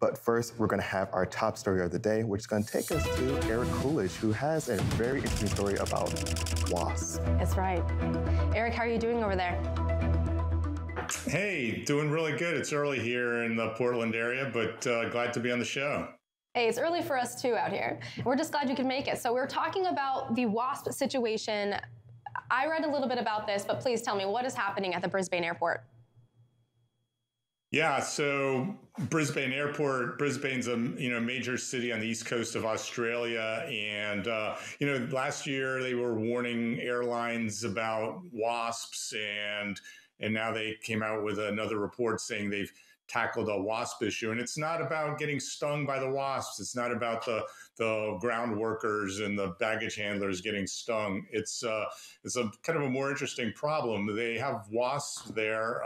But first, we're going to have our top story of the day, which is going to take us to Eric Kulisch, who has a very interesting story about wasps. That's right. Eric, how are you doing over there? Hey, doing really good. It's early here in the Portland area, but glad to be on the show. Hey, it's early for us too out here. We're just glad you could make it. So we're talking about the wasp situation. I read a little bit about this, but please tell me what is happening at the Brisbane Airport. Yeah, so Brisbane Airport, Brisbane's a major city on the east coast of Australia, and last year they were warning airlines about wasps, and now they came out with another report saying they've tackled a wasp issue. And it's not about getting stung by the wasps. It's not about the ground workers and the baggage handlers getting stung. It's a kind of a more interesting problem. They have wasps there,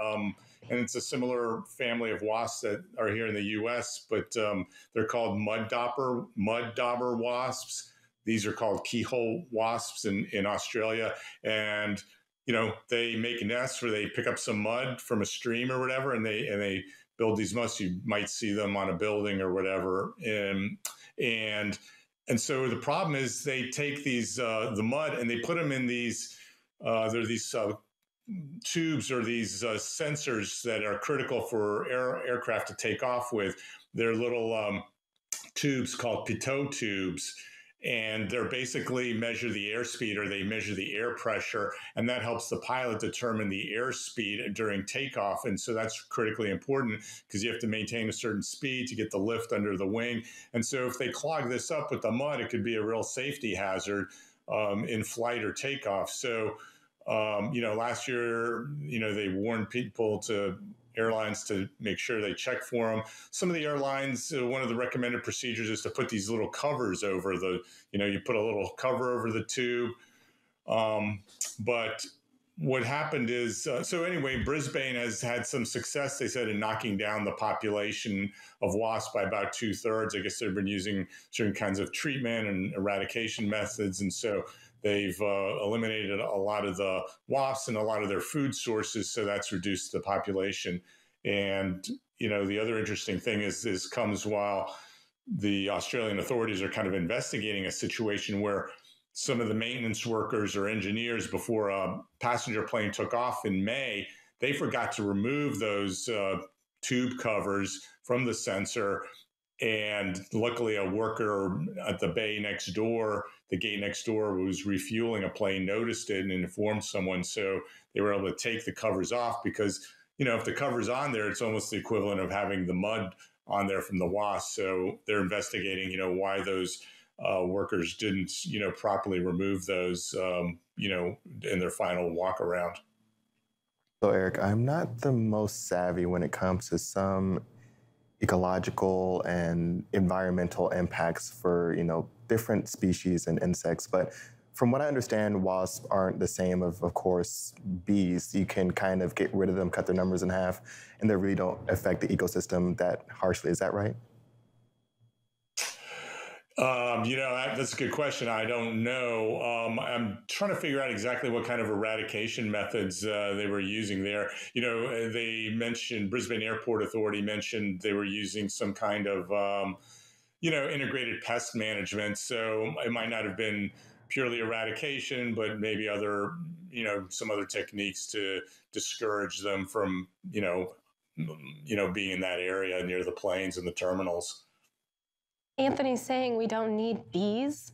and it's a similar family of wasps that are here in the U.S., but they're called mud dauber wasps. These are called keyhole wasps in Australia. And they make nests where they pick up some mud from a stream or whatever, and they build these nests. You might see them on a building or whatever. And so the problem is they take these the mud and they put them in these tubes or these sensors that are critical for aircraft to take off with. They're little tubes called pitot tubes. And they're basically measure the airspeed, or they measure the air pressure, and that helps the pilot determine the airspeed during takeoff. And so that's critically important because you have to maintain a certain speed to get the lift under the wing. And so if they clog this up with the mud, it could be a real safety hazard in flight or takeoff. So, last year, they warned airlines to make sure they check for them. Some of the airlines, one of the recommended procedures is to put these little covers over you put a little cover over the tube. But what happened is, Brisbane has had some success, they said, in knocking down the population of wasps by about 2/3. I guess they've been using certain kinds of treatment and eradication methods. And so they've eliminated a lot of the wasps and a lot of their food sources, so that's reduced the population. And the other interesting thing is comes while the Australian authorities are kind of investigating a situation where some of the maintenance workers or engineers, before a passenger plane took off in May, they forgot to remove those tube covers from the sensor. And luckily, a worker at the gate next door, who was refueling a plane, noticed it and informed someone. So they were able to take the covers off because, if the cover's on there, it's almost the equivalent of having the mud on there from the wasp. So they're investigating, why those workers didn't, properly remove those, in their final walk around. So, Eric, I'm not the most savvy when it comes to some ecological and environmental impacts for, different species and insects. But from what I understand, wasps aren't the same of course, bees. You can kind of get rid of them, cut their numbers in half, and they really don't affect the ecosystem that harshly. Is that right? That's a good question. I don't know. I'm trying to figure out exactly what kind of eradication methods they were using there. They mentioned, Brisbane Airport Authority mentioned they were using some kind of, integrated pest management. So it might not have been purely eradication, but maybe other, some other techniques to discourage them from, being in that area near the planes and the terminals. Anthony's saying we don't need bees.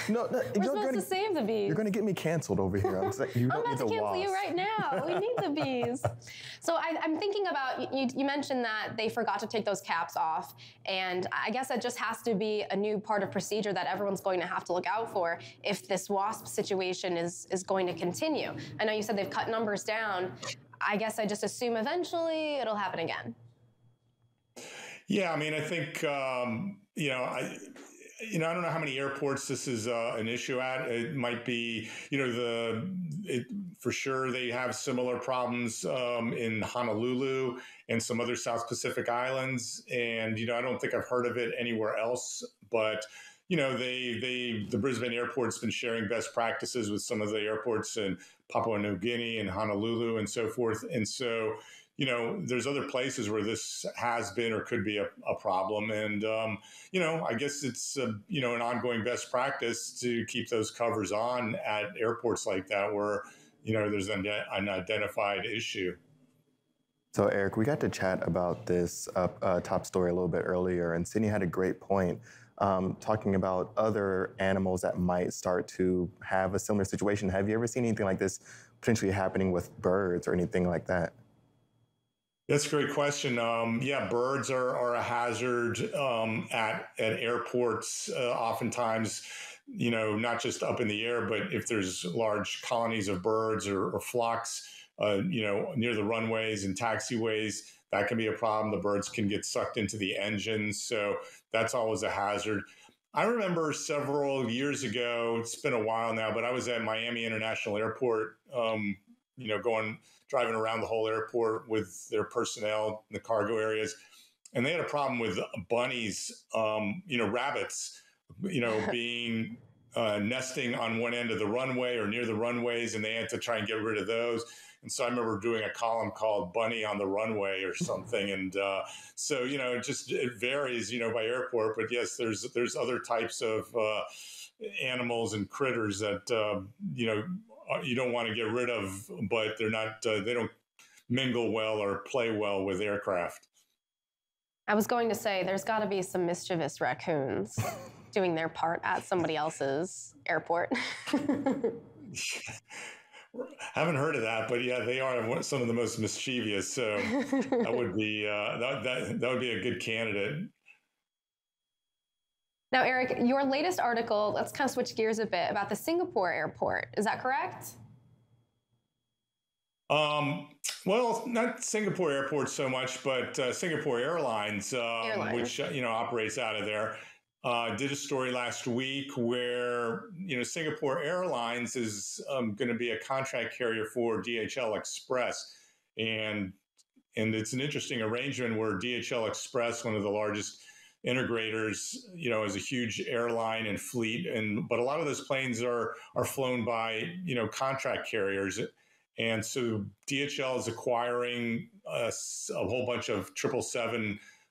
No, we're supposed to save the bees. You're going to get me canceled over here. I'm about to cancel you right now. We need the bees. So I'm thinking about, you mentioned that they forgot to take those caps off, and I guess that just has to be a new part of procedure that everyone's going to have to look out for if this wasp situation is going to continue. I know you said they've cut numbers down. I guess I just assume eventually it'll happen again. Yeah, I mean, I think, I don't know how many airports this is an issue at. It might be, for sure they have similar problems in Honolulu and some other South Pacific islands. And, I don't think I've heard of it anywhere else. But, the Brisbane Airport's been sharing best practices with some of the airports in Papua New Guinea and Honolulu and so forth. And so, there's other places where this has been or could be a problem. And, I guess it's, an ongoing best practice to keep those covers on at airports like that where, there's an identified issue. So, Eric, we got to chat about this top story a little bit earlier, and Sydney had a great point talking about other animals that might start to have a similar situation. Have you ever seen anything like this potentially happening with birds or anything like that? That's a great question. Yeah, birds are a hazard at airports. Oftentimes, not just up in the air, but if there's large colonies of birds or flocks, near the runways and taxiways, that can be a problem. The birds can get sucked into the engines, so that's always a hazard. I remember several years ago, it's been a while now, but I was at Miami International Airport, driving around the whole airport with their personnel in the cargo areas. And they had a problem with bunnies, rabbits, being nesting on one end of the runway or near the runways, and they had to try and get rid of those. And so I remember doing a column called Bunny on the Runway or something. And so, it varies, by airport. But yes, there's other types of animals and critters that, you don't want to get rid of, but they're not, they don't mingle well or play well with aircraft. I was going to say, there's got to be some mischievous raccoons doing their part at somebody else's airport. Haven't heard of that, but yeah, they are some of the most mischievous. So that would be that would be a good candidate. Now, Eric, your latest article, let's kind of switch gears a bit, about the Singapore airport. Is that correct? Well, not Singapore Airport so much, but Singapore Airlines, which operates out of there. Did a story last week where Singapore Airlines is going to be a contract carrier for DHL Express, and it's an interesting arrangement where DHL Express, one of the largest integrators, is a huge airline and fleet, but a lot of those planes are flown by contract carriers, and so DHL is acquiring a whole bunch of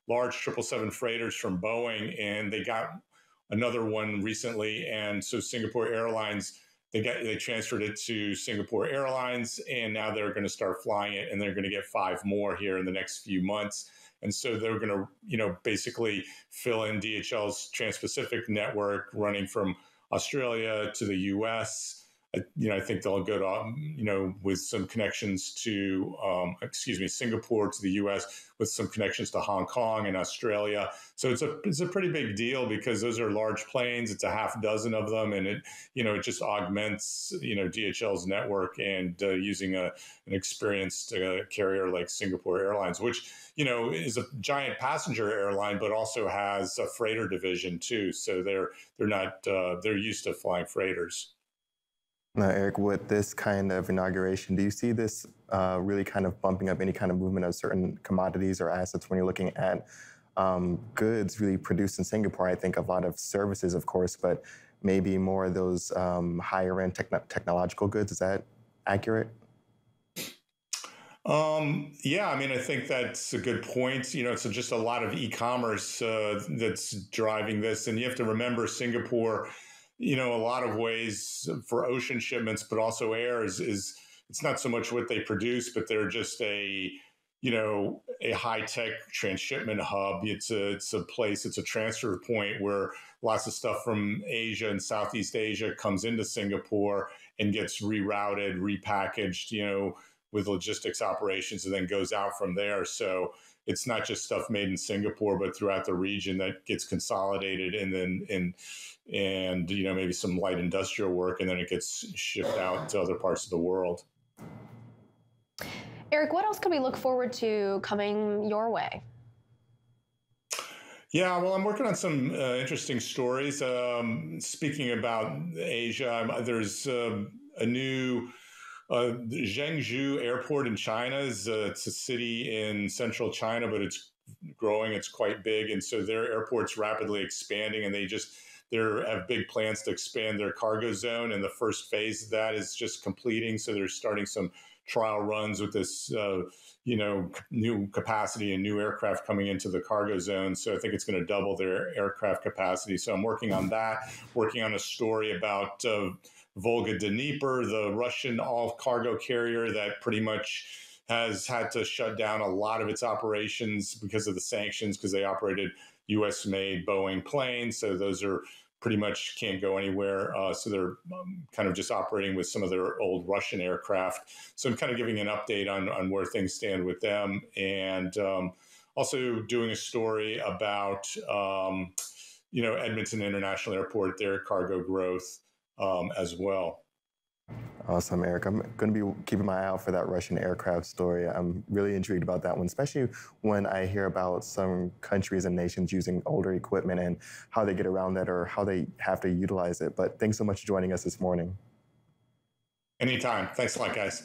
large 777 freighters from Boeing, and they got another one recently. And so Singapore Airlines, they transferred it to Singapore Airlines, and now they're going to start flying it, and they're going to get 5 more here in the next few months. And so they're going to, basically fill in DHL's Trans-Pacific network running from Australia to the U.S. I think they'll go to, with some connections to, Singapore to the U.S. with some connections to Hong Kong and Australia. So it's a pretty big deal because those are large planes. It's a half dozen of them, and it just augments DHL's network, and using an experienced carrier like Singapore Airlines, which is a giant passenger airline, but also has a freighter division too. So they're used to flying freighters. Now, Eric, with this kind of inauguration, do you see this really kind of bumping up any kind of movement of certain commodities or assets when you're looking at goods really produced in Singapore? I think a lot of services, of course, but maybe more of those higher end technological goods. Is that accurate? Yeah, I think that's a good point. It's just a lot of e-commerce that's driving this. And you have to remember Singapore, a lot of ways for ocean shipments, but also air is it's not so much what they produce, but they're just a high-tech transshipment hub. It's a place, it's a transfer point where lots of stuff from Asia and Southeast Asia comes into Singapore and gets rerouted, repackaged, with logistics operations, and then goes out from there. So it's not just stuff made in Singapore, but throughout the region that gets consolidated, and then maybe some light industrial work, and then it gets shipped out to other parts of the world. Eric, what else could we look forward to coming your way? Yeah, well, I'm working on some interesting stories. Speaking about Asia, there's a new Zhengzhou Airport in China. It's a city in central China, but it's growing. It's quite big, and so their airport's rapidly expanding, and they have big plans to expand their cargo zone, and the first phase of that is just completing. So they're starting some trial runs with this, new capacity and new aircraft coming into the cargo zone. So I think it's going to double their aircraft capacity. So I'm working on that, working on a story about Volga Dnieper, the Russian all-cargo carrier that pretty much has had to shut down a lot of its operations because of the sanctions, because they operated U.S.-made Boeing planes. So those are pretty much can't go anywhere. So they're kind of just operating with some of their old Russian aircraft. So I'm kind of giving an update on where things stand with them, and also doing a story about Edmonton International Airport, their cargo growth as well. Awesome, Eric. I'm going to be keeping my eye out for that Russian aircraft story. I'm really intrigued about that one, especially when I hear about some countries and nations using older equipment and how they get around that or how they have to utilize it. But thanks so much for joining us this morning. Anytime. Thanks a lot, guys.